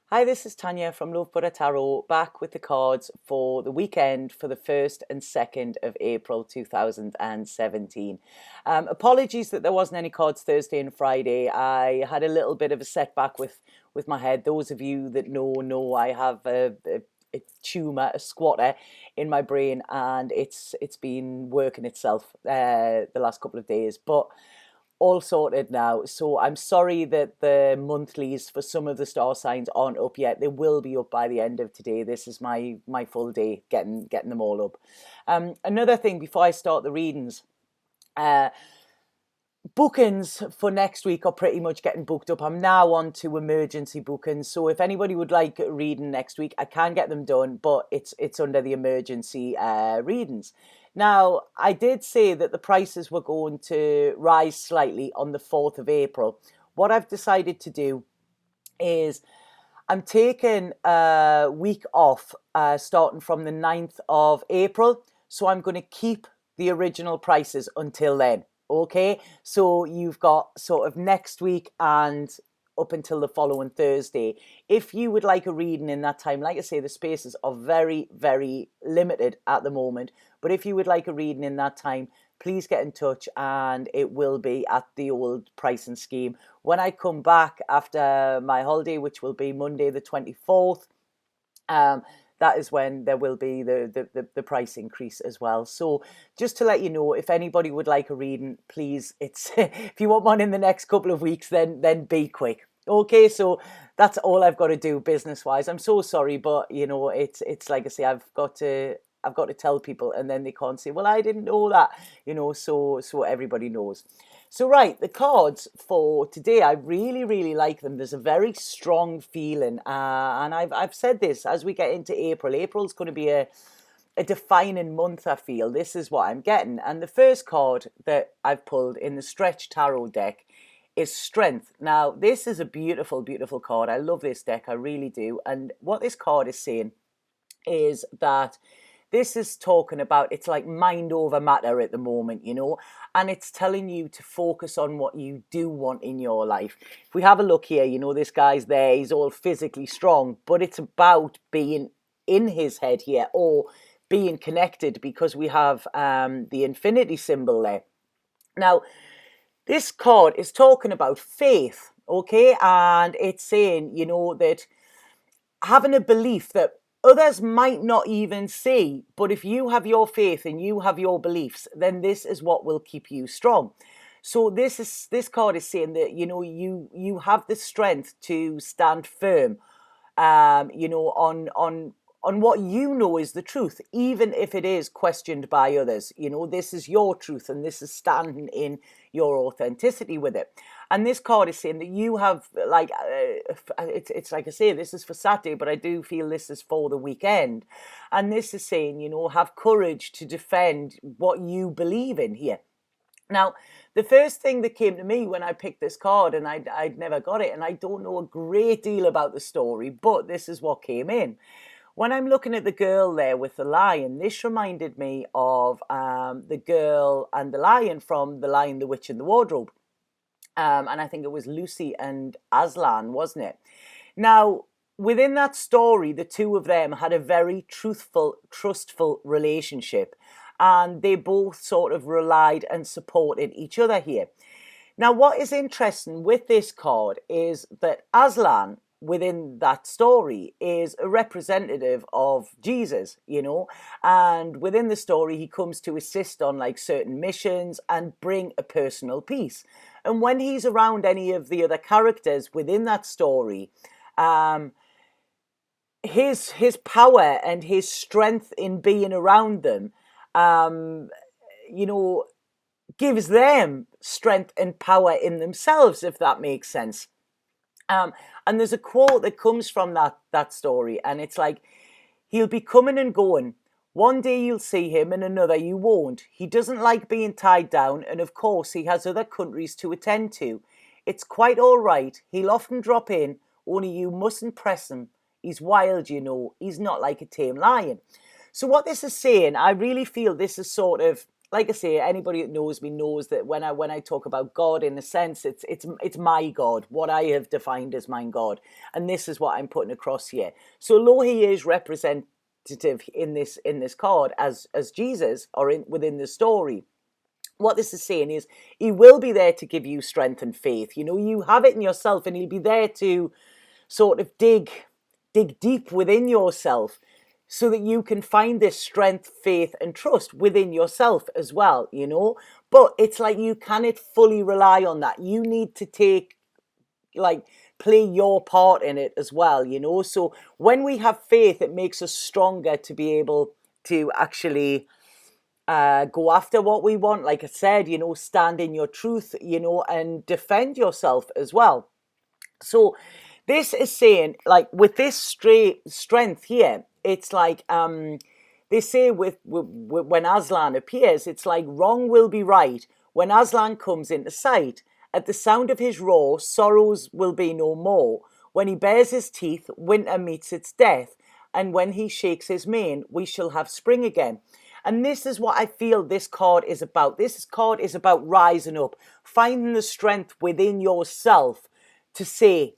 Hi, this is Tanya from Love Buddha Tarot, back with the cards for the weekend for the 1st and 2nd of April 2017. Apologies that there wasn't any cards Thursday and Friday. I had a little bit of a setback with my head. Those of you that know I have a tumour, a squatter in my brain, and it's been working itself the last couple of days. But all sorted now. So I'm sorry that the monthlies for some of the star signs aren't up yet. They will be up by the end of today. This is my full day getting them all up. Another thing before I start the readings, uh, bookings for next week are pretty much getting booked up. I'm now on to emergency bookings. So if anybody would like a reading next week, I can get them done, but it's under the emergency readings. Now, I did say that the prices were going to rise slightly on the 4th of April. What I've decided to do is I'm taking a week off starting from the 9th of April. So I'm going to keep the original prices until then. Okay, so you've got sort of next week and up until the following Thursday. If you would like a reading in that time, like I say, the spaces are very, very limited at the moment. But if you would like a reading in that time, please get in touch and it will be at the old pricing scheme. When I come back after my holiday, which will be Monday the 24th, that is when there will be the price increase as well. So just to let you know, if anybody would like a reading, please, it's if you want one in the next couple of weeks, then be quick. Okay, so that's all I've got to do business wise. I'm so sorry, but you know, it's like I say, I've got to tell people, and then they can't say, well, I didn't know that, you know, so everybody knows. So, right, the cards for today, I really, really like them. There's a very strong feeling. And I've said this as we get into April. April's going to be a defining month, I feel. This is what I'm getting. And the first card that I've pulled in the Stretch Tarot deck is Strength. Now, this is a beautiful, beautiful card. I love this deck. I really do. And what this card is saying is that this is talking about, it's like mind over matter at the moment, you know, and it's telling you to focus on what you do want in your life. If we have a look here, you know, this guy's there, he's all physically strong, but it's about being in his head here, or being connected, because we have the infinity symbol there. Now, this card is talking about faith, okay, and it's saying, you know, that having a belief that others might not even see, but if you have your faith and you have your beliefs, then this is what will keep you strong. So this card is saying that, you know, you have the strength to stand firm, you know, on what you know is the truth, even if it is questioned by others. You know, this is your truth, and this is standing in your authenticity with it. And this card is saying that you have, like, it's like I say, this is for Saturday, but I do feel this is for the weekend. And this is saying, you know, have courage to defend what you believe in here. Now, the first thing that came to me when I picked this card, and I'd never got it, and I don't know a great deal about the story, but this is what came in. When I'm looking at the girl there with the lion, this reminded me of the girl and the lion from The Lion, the Witch, and the Wardrobe. And I think it was Lucy and Aslan, wasn't it? Now, within that story, the two of them had a very truthful, trustful relationship. And they both sort of relied and supported each other here. Now, what is interesting with this card is that Aslan, within that story, is a representative of Jesus, you know, and within the story he comes to assist on like certain missions and bring a personal peace. And when he's around any of the other characters within that story, his power and his strength in being around them, you know, gives them strength and power in themselves, if that makes sense. And there's a quote that comes from that story, and it's like, he'll be coming and going. One day you'll see him, and another you won't. He doesn't like being tied down, and of course he has other countries to attend to. It's quite all right. He'll often drop in, only you mustn't press him. He's wild, you know. He's not like a tame lion. So what this is saying, I really feel this is sort of like I say, anybody that knows me knows that when I talk about God, in a sense, it's my God, what I have defined as my God, and this is what I'm putting across here. So although he is representative in this card as Jesus, or within the story, what this is saying is he will be there to give you strength and faith. You have it in yourself, and he'll be there to sort of dig deep within yourself so that you can find this strength, faith, and trust within yourself as well, But it's like you cannot fully rely on that. You need to play your part in it as well, So when we have faith, it makes us stronger to be able to actually go after what we want. Like I said, stand in your truth, and defend yourself as well. So this is saying, like, with this strength here, it's like they say when Aslan appears, it's like wrong will be right. When Aslan comes into sight, at the sound of his roar, sorrows will be no more. When he bares his teeth, winter meets its death. And when he shakes his mane, we shall have spring again. And this is what I feel this card is about. This card is about rising up, finding the strength within yourself to say,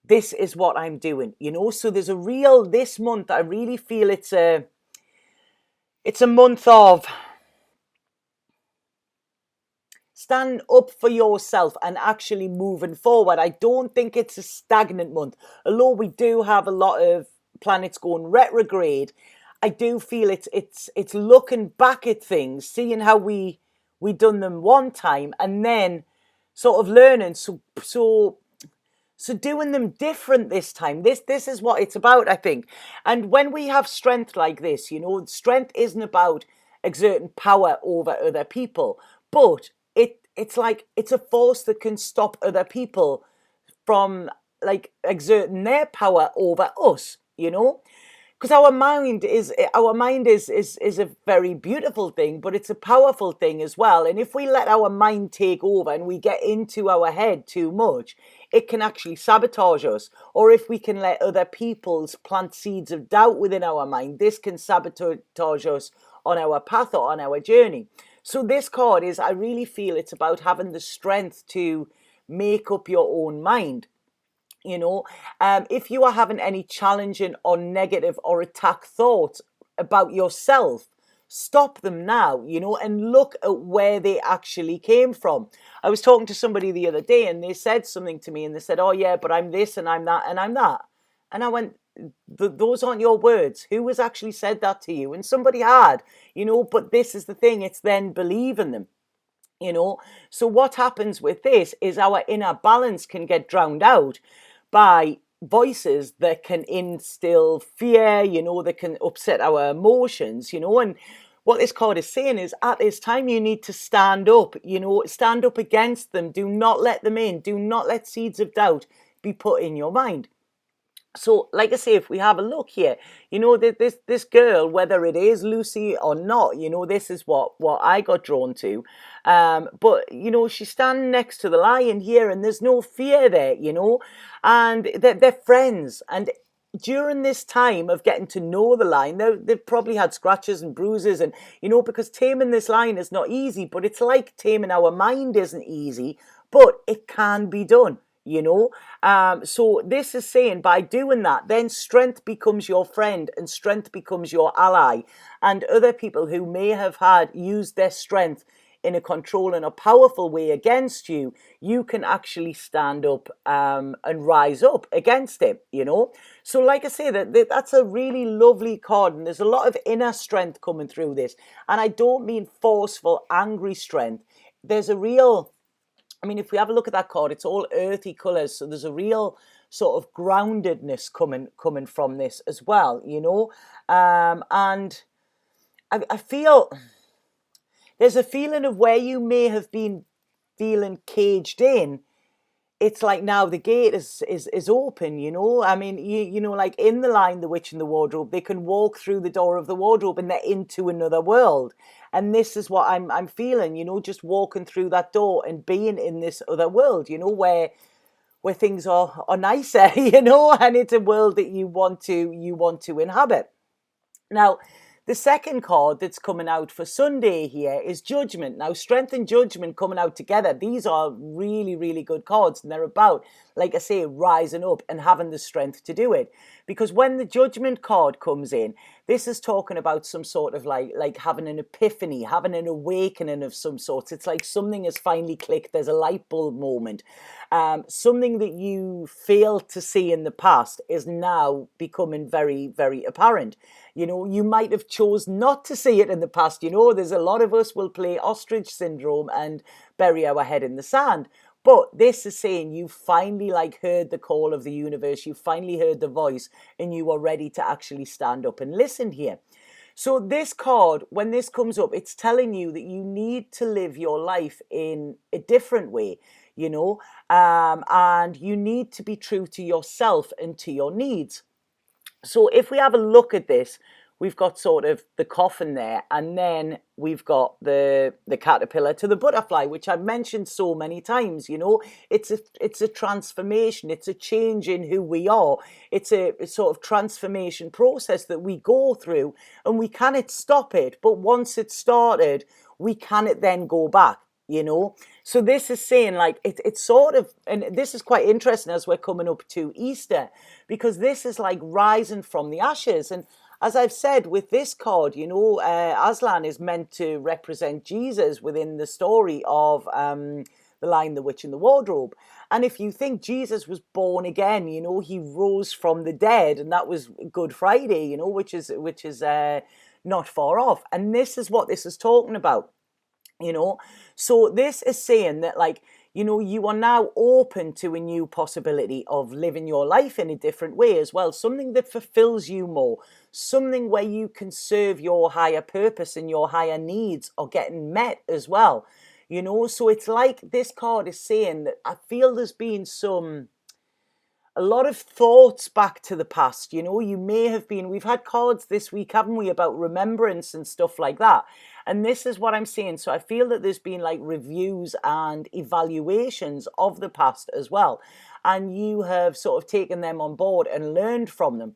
this is what I'm doing, So there's this month, I really feel it's a month of stand up for yourself and actually moving forward. I don't think it's a stagnant month. Although we do have a lot of planets going retrograde, I do feel it's looking back at things, seeing how we done them one time, and then sort of learning. So doing them different this time. This is what it's about, I think. And when we have strength like this, strength isn't about exerting power over other people, but it's like it's a force that can stop other people from like exerting their power over us, because our mind is a very beautiful thing, but it's a powerful thing as well. And if we let our mind take over and we get into our head too much, it can actually sabotage us. Or if we can let other people's plant seeds of doubt within our mind, this can sabotage us on our path or on our journey. So this card is, I really feel it's about having the strength to make up your own mind. If you are having any challenging or negative or attack thoughts about yourself, stop them now, and look at where they actually came from. I was talking to somebody the other day, and they said something to me, and they said, oh yeah, but I'm this and I'm that and I'm that. And I went, those aren't your words. Who has actually said that to you? And somebody had, but this is the thing, it's then believing them. So what happens with this is our inner balance can get drowned out by voices that can instill fear, that can upset our emotions, and what this card is saying is at this time you need to stand up, stand up against them. Do not let them in. Do not let seeds of doubt be put in your mind. So, like I say, if we have a look here, this girl, whether it is Lucy or not, this is what I got drawn to. But, she's standing next to the lion here, and there's no fear there, and they're friends. And during this time of getting to know the lion, they've probably had scratches and bruises, and, because taming this lion is not easy, but it's like taming our mind isn't easy, but it can be done. So this is saying by doing that, then strength becomes your friend and strength becomes your ally. And other people who may have used their strength in a controlling or powerful way against you, you can actually stand up and rise up against it, So like I say, that's a really lovely card, and there's a lot of inner strength coming through this. And I don't mean forceful, angry strength. There's a real... if we have a look at that card, it's all earthy colours. So there's a real sort of groundedness coming from this as well, and I feel there's a feeling of where you may have been feeling caged in. It's like now the gate is open, like in The Lion, the Witch and the Wardrobe, they can walk through the door of the wardrobe and they're into another world. And this is what I'm feeling, just walking through that door and being in this other world, where things are nicer, and it's a world that you want to inhabit. Now, The second card that's coming out for Sunday here is Judgment. Now, Strength and Judgment coming out together. These are really, really good cards. And they're about, like I say, rising up and having the strength to do it. Because when the Judgment card comes in, this is talking about some sort of like having an epiphany, having an awakening of some sort. It's like something has finally clicked. There's a light bulb moment. Something that you failed to see in the past is now becoming very, very apparent. You know, you might have chose not to see it in the past. You know, there's a lot of us will play ostrich syndrome and bury our head in the sand. But this is saying you finally like heard the call of the universe. You finally heard the voice and you are ready to actually stand up and listen here. So this card, when this comes up, it's telling you that you need to live your life in a different way, you know, and you need to be true to yourself and to your needs. So if we have a look at this, we've got sort of the coffin there, and then we've got the caterpillar to the butterfly, which I've mentioned so many times. You know, it's a transformation, it's a change in who we are, it's a sort of transformation process that we go through, and we cannot stop it. But once it's started, we cannot then go back. You know, so this is saying like it's sort of, and this is quite interesting as we're coming up to Easter, because this is like rising from the ashes. And as I've said with this card, you know, Aslan is meant to represent Jesus within the story of The Lion, the Witch, and the Wardrobe. And if you think Jesus was born again, you know, he rose from the dead, and that was Good Friday, you know, which is not far off. And this is what this is talking about. You know, so this is saying that, like, you know, you are now open to a new possibility of living your life in a different way as well. Something that fulfills you more, something where you can serve your higher purpose and your higher needs are getting met as well. You know, so it's like this card is saying that I feel there's been a lot of thoughts back to the past. You know, you may have been, we've had cards this week, haven't we, about remembrance and stuff like that. And this is what I'm saying. So I feel that there's been like reviews and evaluations of the past as well. And you have sort of taken them on board and learned from them.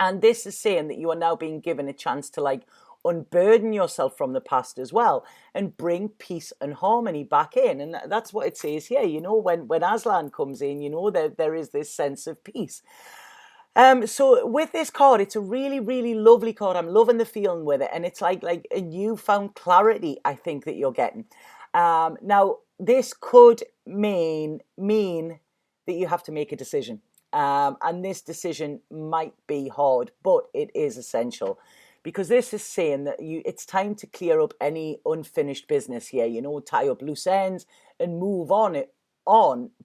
And this is saying that you are now being given a chance to like unburden yourself from the past as well and bring peace and harmony back in. And that's what it says here. You know, when Aslan comes in, you know, there is this sense of peace. So with this card, it's a really, really lovely card. I'm loving the feeling with it. And it's like a newfound clarity, I think, that you're getting. Now, this could mean that you have to make a decision. And this decision might be hard, but it is essential. Because this is saying that it's time to clear up any unfinished business here, you know, tie up loose ends and move on,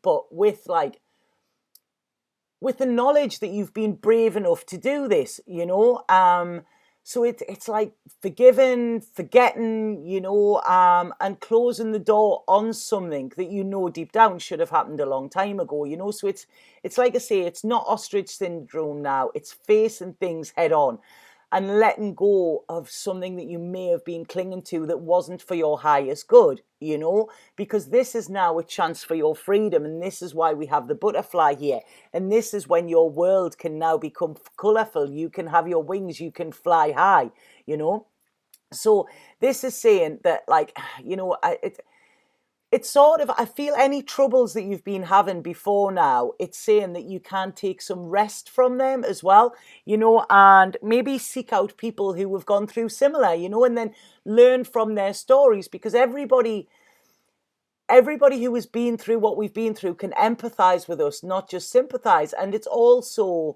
but with the knowledge that you've been brave enough to do this, you know. So it's like forgiving, forgetting, you know, and closing the door on something that you know deep down should have happened a long time ago, you know. So it's like I say, it's not ostrich syndrome now. It's facing things head on and letting go of something that you may have been clinging to that wasn't for your highest good, you know, because this is now a chance for your freedom. And this is why we have the butterfly here. And this is when your world can now become colorful. You can have your wings, you can fly high, you know. So this is saying that, like, you know, it's sort of, I feel any troubles that you've been having before now, it's saying that you can take some rest from them as well, you know, and maybe seek out people who have gone through similar, you know, and then learn from their stories, because everybody who has been through what we've been through can empathize with us, not just sympathize. And it's also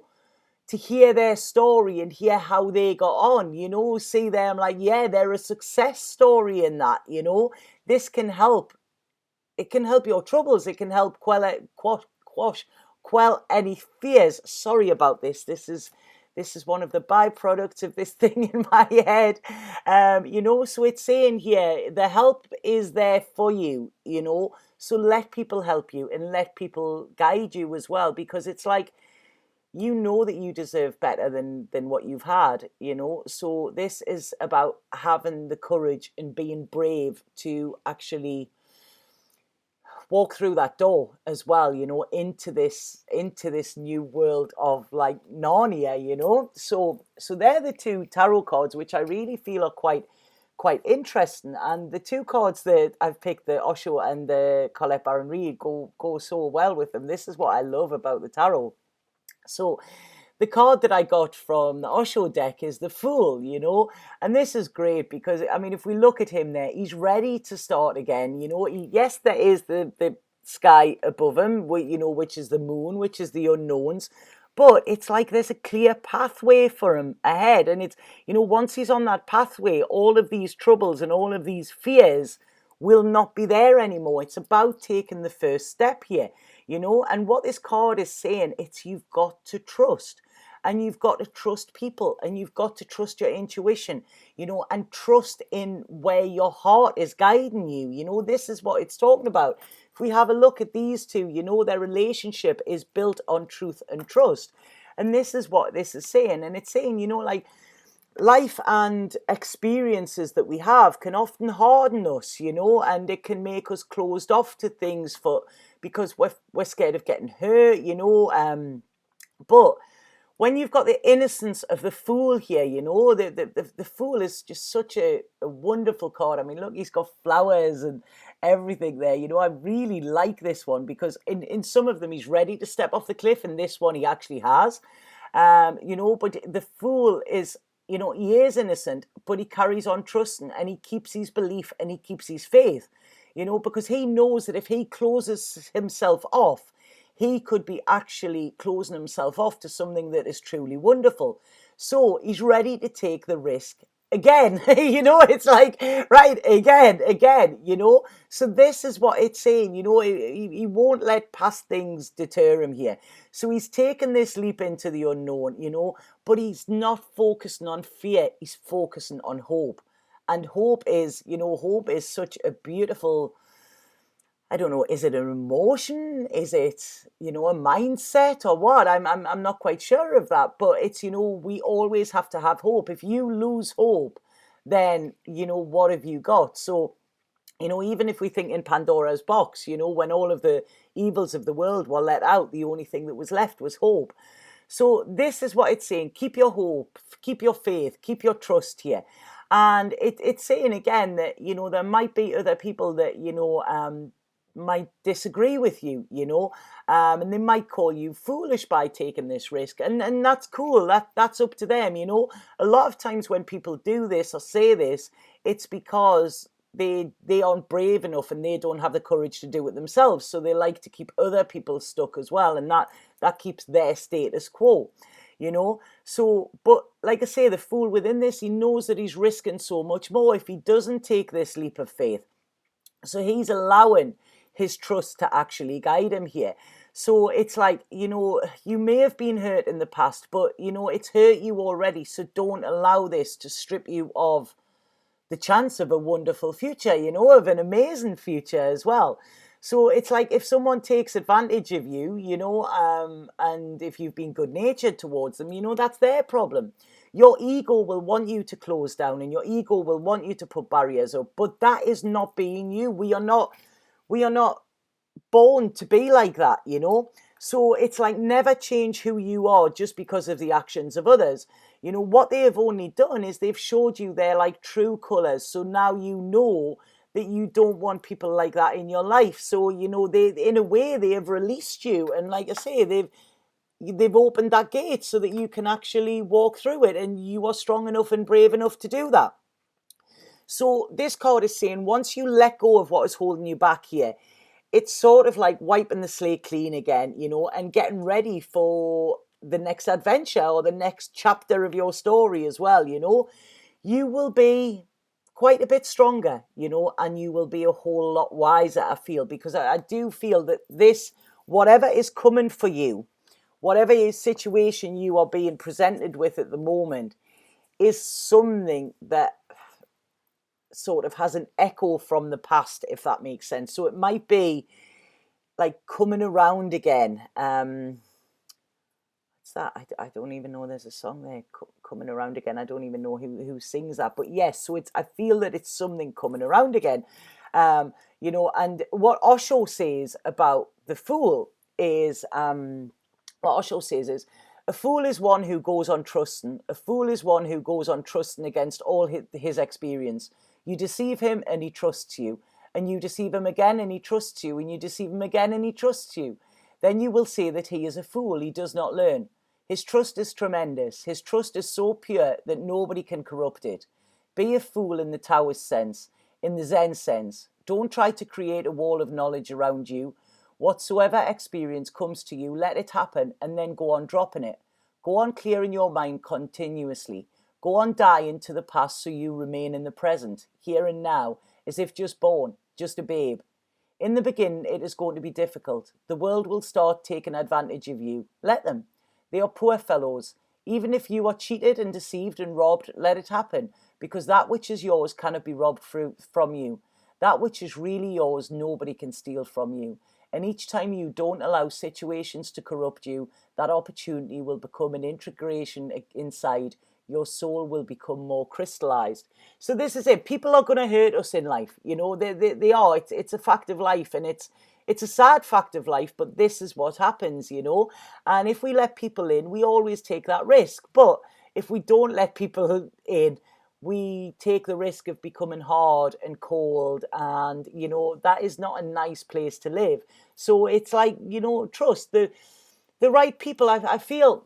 to hear their story and hear how they got on, you know, see them like, yeah, they're a success story in that, you know. This can help. It can help your troubles. It can help quell any fears. Sorry about this. This is one of the byproducts of this thing in my head. You know, so it's saying here, the help is there for you, you know. So let people help you and let people guide you as well, because it's like, you know that you deserve better than what you've had, you know. So this is about having the courage and being brave to actually walk through that door as well, into this new world of like Narnia. So they're the two tarot cards which I really feel are quite interesting. And the two cards that I've picked, the Osho and the Colette Baron Reid, go so well with them. This is what I love about the tarot. So the card that I got from the Osho deck is the Fool. And this is great because, I mean, if we look at him there, he's ready to start again. Yes, there is the sky above him, which is the moon, which is the unknowns. But it's like there's a clear pathway for him ahead. And it's, once he's on that pathway, all of these troubles and all of these fears will not be there anymore. It's about taking the first step here, and what this card is saying, it's you've got to trust. And you've got to trust people, and you've got to trust your intuition, and trust in where your heart is guiding you. This is what it's talking about. If we have a look at these two, their relationship is built on truth and trust. And this is what this is saying. And it's saying, like, life and experiences that we have can often harden us, and it can make us closed off to things because we're scared of getting hurt, but when you've got the innocence of the Fool here, the Fool is just such a wonderful card. I mean, look, he's got flowers and everything there. I really like this one because in some of them he's ready to step off the cliff, and this one he actually has. But the Fool is, he is innocent, but he carries on trusting, and he keeps his belief and he keeps his faith, because he knows that if he closes himself off, he could be actually closing himself off to something that is truly wonderful. So he's ready to take the risk again. It's like, right, again. So this is what it's saying. He won't let past things deter him here. So he's taken this leap into the unknown, but he's not focusing on fear. He's focusing on hope. And hope is such a beautiful, I don't know, is it an emotion? Is it, a mindset or what? I'm not quite sure of that, but it's, we always have to have hope. If you lose hope, then, what have you got? So, even if we think in Pandora's box, when all of the evils of the world were let out, the only thing that was left was hope. So this is what it's saying. Keep your hope, keep your faith, keep your trust here. And it's saying again that, there might be other people that, might disagree with you, and they might call you foolish by taking this risk, and that's cool. That's up to them. A lot of times when people do this or say this, it's because they aren't brave enough and they don't have the courage to do it themselves, so they like to keep other people stuck as well, and that keeps their status quo. So, but like I say, the Fool within this, he knows that he's risking so much more if he doesn't take this leap of faith. So he's allowing his trust to actually guide him here. So it's like, you may have been hurt in the past, but, it's hurt you already. So don't allow this to strip you of the chance of a wonderful future, of an amazing future as well. So it's like if someone takes advantage of you, and if you've been good-natured towards them, that's their problem. Your ego will want you to close down, and your ego will want you to put barriers up, but that is not being you. We are not born to be like that, So it's like never change who you are just because of the actions of others. What they have only done is they've showed you their like true colors. So now that you don't want people like that in your life. So, they, in a way, they have released you. And like I say, they've opened that gate so that you can actually walk through it, and you are strong enough and brave enough to do that. So this card is saying once you let go of what is holding you back here, it's sort of like wiping the slate clean again, and getting ready for the next adventure or the next chapter of your story as well, You will be quite a bit stronger, and you will be a whole lot wiser, I feel, because I do feel that this, whatever is coming for you, whatever situation you are being presented with at the moment, is something that sort of has an echo from the past, if that makes sense. So it might be like coming around again. What's that? I don't even know. There's a song there, coming around again. I don't even know who sings that. But yes, so I feel that it's something coming around again. And what Osho says about the fool is, what Osho says is, a fool is one who goes on trusting. A fool is one who goes on trusting against all his experience. You deceive him and he trusts you. And you deceive him again and he trusts you. And you deceive him again and he trusts you. Then you will say that he is a fool. He does not learn. His trust is tremendous. His trust is so pure that nobody can corrupt it. Be a fool in the Taoist sense, in the Zen sense. Don't try to create a wall of knowledge around you. Whatsoever experience comes to you, let it happen and then go on dropping it. Go on clearing your mind continuously. Go on dying to the past so you remain in the present, here and now, as if just born, just a babe. In the beginning, it is going to be difficult. The world will start taking advantage of you. Let them. They are poor fellows. Even if you are cheated and deceived and robbed, let it happen, because that which is yours cannot be robbed from you. That which is really yours, nobody can steal from you. And each time you don't allow situations to corrupt you, that opportunity will become an integration inside. Your soul will become more crystallized. So this is it. People are going to hurt us in life. They are. It's a fact of life, and it's a sad fact of life, but this is what happens, And if we let people in, we always take that risk. But if we don't let people in, we take the risk of becoming hard and cold, and that is not a nice place to live. So it's like, trust the right people. I feel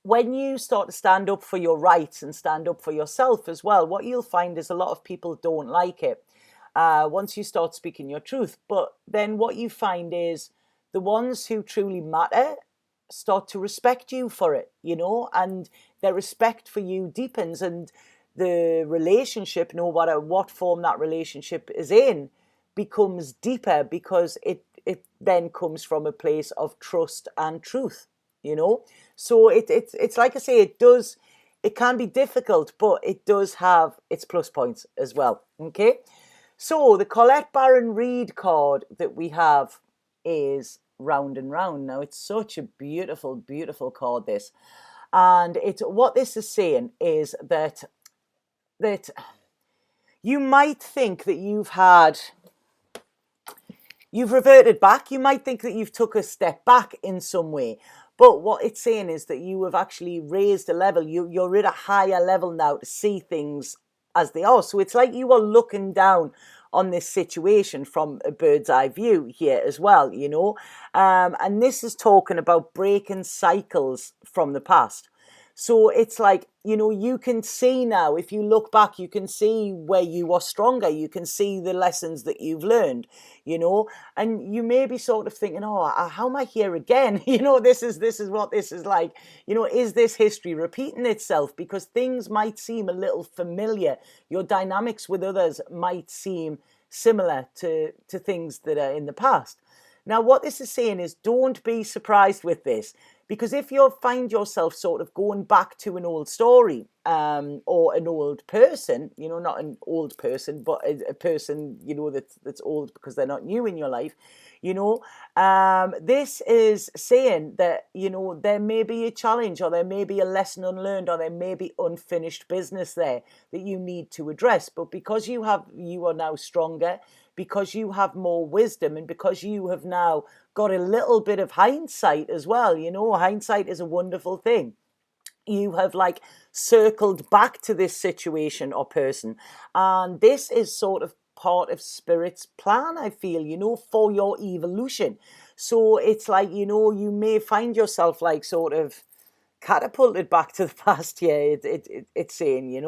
when you start to stand up for your rights and stand up for yourself as well, what you'll find is a lot of people don't like it once you start speaking your truth. But then what you find is the ones who truly matter start to respect you for it, and their respect for you deepens, and the relationship, no matter what form that relationship is in, becomes deeper, because it then comes from a place of trust and truth, So it's like I say, it can be difficult, but it does have its plus points as well. Okay, so the Colette Baron Reid card that we have is Round and Round. Now, it's such a beautiful, beautiful card, this. And what this is saying is that you might think that you've reverted back. You might think that you've took a step back in some way. But what it's saying is that you have actually raised a level. You're at a higher level now to see things as they are. So it's like you are looking down on this situation from a bird's eye view here as well, And this is talking about breaking cycles from the past. So it's like, you can see now, if you look back, you can see where you are stronger. You can see the lessons that you've learned, and you may be sort of thinking, oh, how am I here again? This is what this is like. Is this history repeating itself? Because things might seem a little familiar. Your dynamics with others might seem similar to things that are in the past. Now, what this is saying is, don't be surprised with this, because if you find yourself sort of going back to an old story or an old person, not an old person, but a person, that's old because they're not new in your life, this is saying that, there may be a challenge, or there may be a lesson unlearned, or there may be unfinished business there that you need to address. But because you are now stronger, because you have more wisdom, and because you have now got a little bit of hindsight as well, hindsight is a wonderful thing. You have circled back to this situation or person, and this is sort of part of Spirit's plan, I feel, for your evolution. So it's like, you may find yourself sort of catapulted back to the past here, it's saying,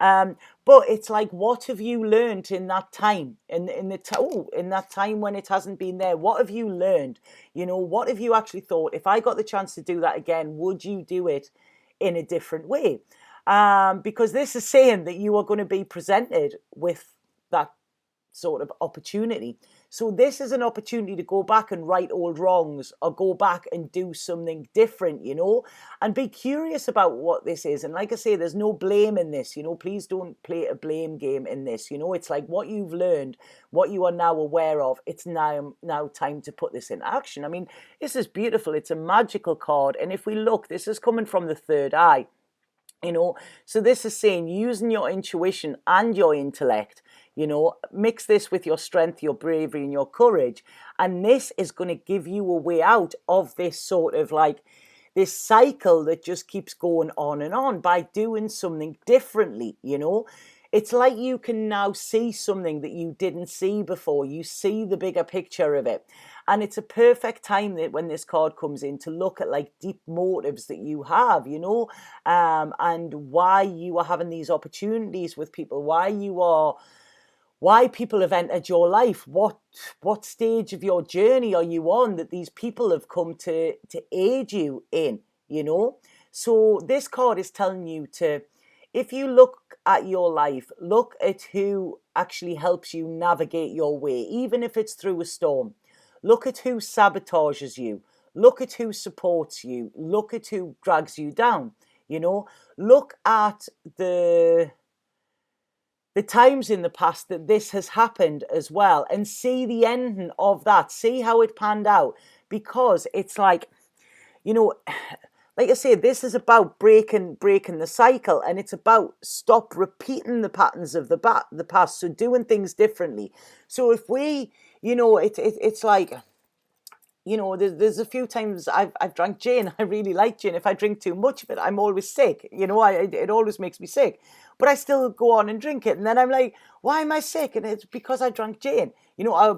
but it's like, what have you learned in that time, in that time when it hasn't been there? What have you learned? What have you actually thought, if I got the chance to do that again, would you do it in a different way? Because this is saying that you are going to be presented with that sort of opportunity. So this is an opportunity to go back and right old wrongs, or go back and do something different, and be curious about what this is. And like I say, there's no blame in this, please don't play a blame game in this. It's like what you've learned, what you are now aware of, it's now time to put this in action. I mean, this is beautiful. It's a magical card. And if we look, this is coming from the third eye. So this is saying, using your intuition and your intellect, Mix this with your strength, your bravery, and your courage, and this is going to give you a way out of this sort of like this cycle that just keeps going on and on by doing something differently. It's like you can now see something that you didn't see before. You see the bigger picture of it. And it's a perfect time that when this card comes in to look at like deep motives that you have, and why you are having these opportunities with people, why people have entered your life, what stage of your journey are you on that these people have come to aid you in. So this card is telling you to, if you look at your life, look at who actually helps you navigate your way, even if it's through a storm. Look at who sabotages you. Look at who supports you. Look at who drags you down. Look at the times in the past that this has happened as well, and see the ending of that. See how it panned out, because it's like, like I say, this is about breaking the cycle, and it's about stop repeating the patterns of the past. So doing things differently. So if we, it's like, there's a few times I've drank gin. I really like gin. If I drink too much of it, I'm always sick. It always makes me sick. But I still go on and drink it. And then I'm like, why am I sick? And it's because I drank gin,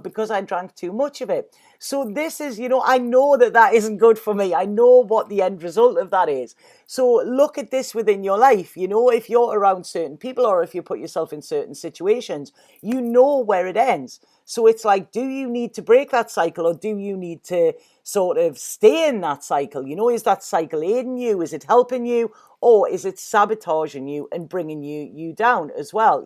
because I drank too much of it. So this is, I know that isn't good for me. I know what the end result of that is. So look at this within your life. If you're around certain people, or if you put yourself in certain situations, you know where it ends. So it's like, do you need to break that cycle, or do you need to sort of stay in that cycle? Is that cycle aiding you? Is it helping you? Or is it sabotaging you and bringing you down as well?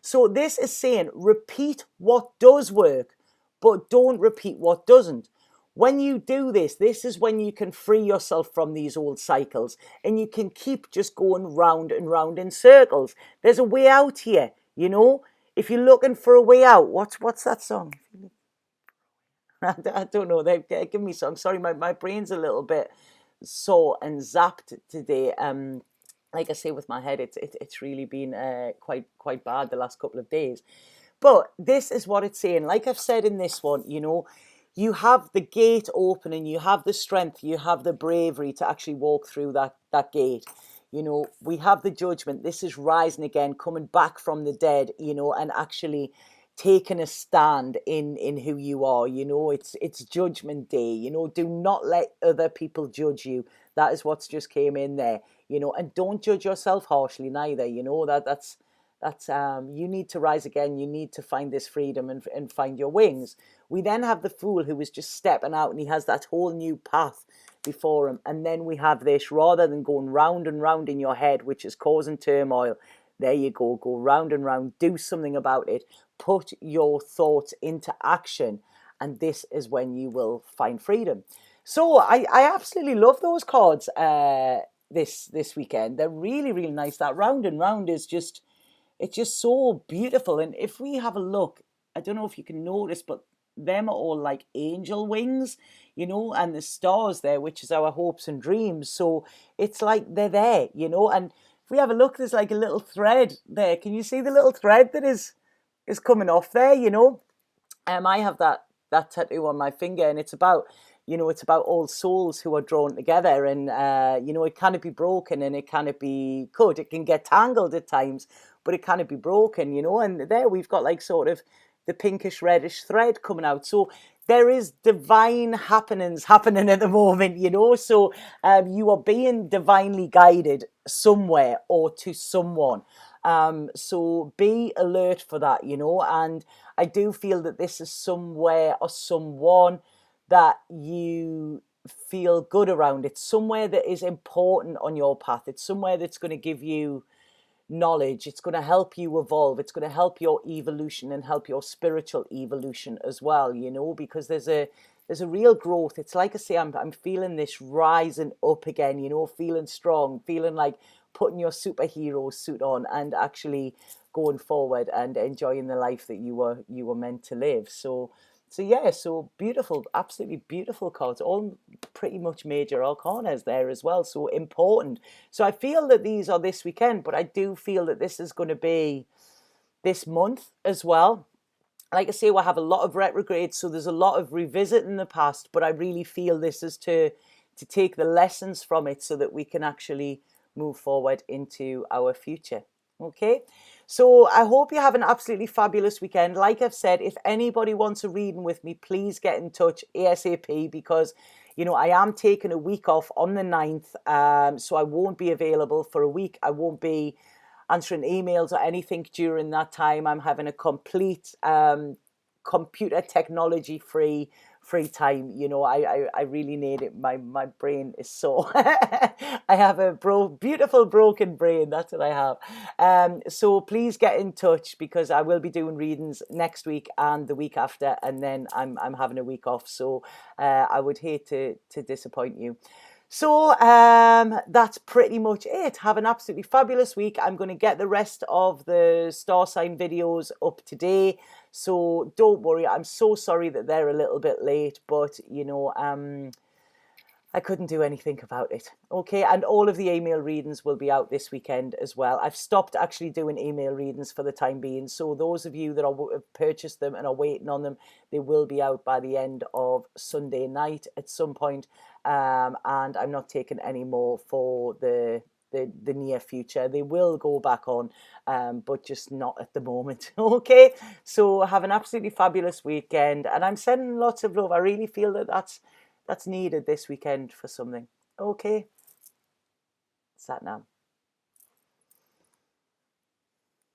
So this is saying, repeat what does work, but don't repeat what doesn't. When you do this is when you can free yourself from these old cycles, and you can keep just going round and round in circles. There's a way out here. If you're looking for a way out, what's that song? I don't know. Give me some. Sorry, my brain's a little bit sore and zapped today. Like I say, with my head, it's really been quite bad the last couple of days. But this is what it's saying. Like I've said in this one, you have the gate open, and you have the strength, you have the bravery to actually walk through that gate. We have the judgment. This is rising again, coming back from the dead, and actually taking a stand in who you are. It's judgment day. Do not let other people judge you. That is what's just came in there. And don't judge yourself harshly neither. That's you need to rise again. You need to find this freedom and find your wings. We then have the fool who is just stepping out, and he has that whole new path before him. And then we have this, rather than going round and round in your head, which is causing turmoil, there you go round and round, do something about it, put your thoughts into action, and this is when you will find freedom. So I absolutely love those cards this weekend. They're really, really nice. That round and round is just, it's just so beautiful. And if we have a look, I don't know if you can notice, but them are all like angel wings, and the stars there, which is our hopes and dreams. So it's like they're there, and if we have a look, there's like a little thread there. Can you see the little thread that is coming off there? I have that tattoo on my finger, and it's about all souls who are drawn together, and it cannot be broken, and it cannot be cut. It can get tangled at times, but it cannot be broken, and there we've got like sort of the pinkish reddish thread coming out. So there is divine happenings happening at the moment, so you are being divinely guided somewhere or to someone. So be alert for that, and I do feel that this is somewhere or someone that you feel good around. It's somewhere that is important on your path. It's somewhere that's going to give you knowledge. It's going to help you evolve. It's going to help your evolution and help your spiritual evolution as well, because there's a real growth. It's like I say, I'm feeling this rising up again, feeling strong, feeling like putting your superhero suit on and actually going forward and enjoying the life that you were meant to live. So yeah, so beautiful, absolutely beautiful cards, all pretty much major arcanas there as well, so important. So I feel that these are this weekend, but I do feel that this is going to be this month as well. Like I say, we'll have a lot of retrogrades, so there's a lot of revisiting the past, but I really feel this is to take the lessons from it so that we can actually move forward into our future. Okay, so I hope you have an absolutely fabulous weekend. Like I've said, if anybody wants a reading with me, please get in touch ASAP, because I am taking a week off on the 9th, so I won't be available for a week. I won't be answering emails or anything during that time. I'm having a complete computer technology free time. I really need it. My brain is so I have a beautiful broken brain. That's what I have. So please get in touch, because I will be doing readings next week and the week after, and then I'm having a week off. So I would hate to disappoint you. So that's pretty much it. Have an absolutely fabulous week. I'm going to get the rest of the star sign videos up today. So don't worry. I'm so sorry that they're a little bit late, but I couldn't do anything about it. Okay, and all of the email readings will be out this weekend as well. I've stopped actually doing email readings for the time being. So those of you that have purchased them and are waiting on them, they will be out by the end of Sunday night at some point. And I'm not taking any more for the near future. They will go back on, but just not at the moment. Okay, so have an absolutely fabulous weekend, and I'm sending lots of love. I really feel that that's needed this weekend for something. Okay, sat now.